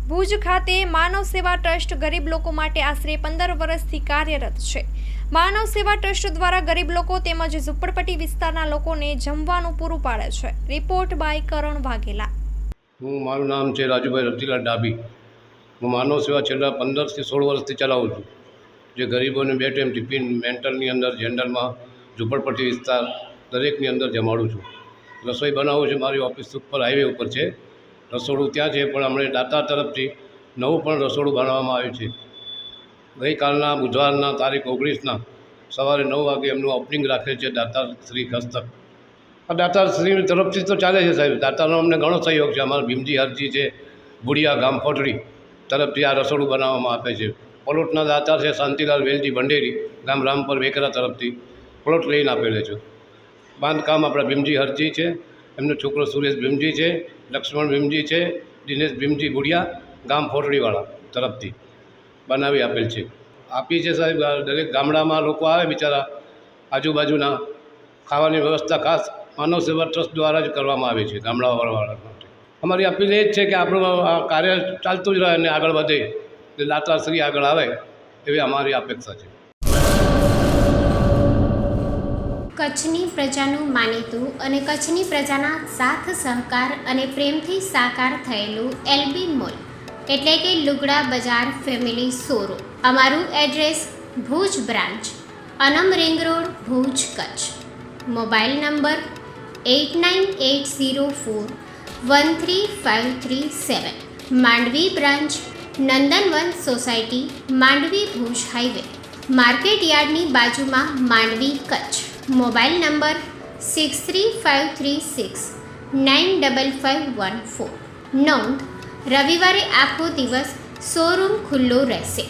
ભુજ ખાતે માનવ સેવા ટ્રસ્ટ ગરીબ લોકો માટે આશરે 15 વર્ષથી કાર્યરત છે. માનવ સેવા ટ્રસ્ટ દ્વારા ગરીબ લોકો તેમજ ઝૂંપડપટ્ટી વિસ્તારના લોકોને જમવાનું પૂરું પાડે છે. રિપોર્ટ બાય કરણ વાઘેલા. મારું નામ છે રાજુભાઈ રતિલાલ ડાબી. હું માનવ સેવા છેલ્લા 15 થી 16 વર્ષથી ચલાવું છું. જે ગરીબોને 2 ટાઈમ ટિફિન મેન્ટલની અંદર, જેન્ડરમાં, ઝૂંપડપટ્ટી વિસ્તાર દરેકની અંદર જમાડું છું. રસોઈ બનાવું છું. મારી ઓફિસ ઉપર હાઈવે ઉપર છે. રસોડું ત્યાં છે, પણ હમણાં દાતા તરફથી નવું પણ રસોડું બનાવવામાં આવ્યું છે. ગઈકાલના બુધવારના તારીખ 19ના સવારે 9 વાગે એમનું ઓપનિંગ રાખેલ છે દાતા શ્રી હસ્તક. આ દાતા શ્રી તરફથી તો ચાલે છે સાહેબ. દાતાનો અમને ઘણો સહયોગ છે. અમારા ભીમજી હરજી છે, બુડિયા ગામ ફોટડી તરફથી આ રસોડું બનાવવામાં આપે છે. પલોટના દાતા છે શાંતિલાલ વેલજી ભંડેરી, ગામ રામપર વેકરા તરફથી પ્લોટ લઈને આપેલો છે. બાંધકામ આપણા ભીમજી હરજી છે, એમનો છોકરો સુરેશ ભીમજી છે, લક્ષ્મણ ભીમજી છે, દિનેશ ભીમજી બુડિયા ગામ ફોટડીવાળા તરફથી બનાવી આપેલ છે. આપી છે સાહેબ. દરેક ગામડામાં લોકો આવે બિચારા આજુબાજુના, ખાવાની વ્યવસ્થા ખાસ માનવ સેવા ટ્રસ્ટ દ્વારા જ કરવામાં આવે છે ગામડાવાળા માટે. અમારી અપીલ એ જ છે કે આપણું આ કાર્ય ચાલતું જ રહે અને આગળ વધે, એટલે દાતાશ્રી આગળ આવે એવી અમારી અપેક્ષા છે. કચ્છની પ્રજાનું માનીતું અને કચ્છની પ્રજાના સાથ સહકાર અને પ્રેમથી સાકાર થયેલું એલબી મોલ એટલે કે લુગડા બજાર ફેમિલી શોરૂમ. અમારું address Bhuj branch, Anam ring road, Bhuj, Kutch. Mobile number 8980413537. Mandvi branch, Nandanvan society, Mandvi, Bhuj highway, market યાર્ડની બાજુમાં, માંડવી, કચ્છ. Mobile number 6353695514. નોંધ: રવિવારે આખો દિવસ શોરૂમ ખુલ્લો રહેશે.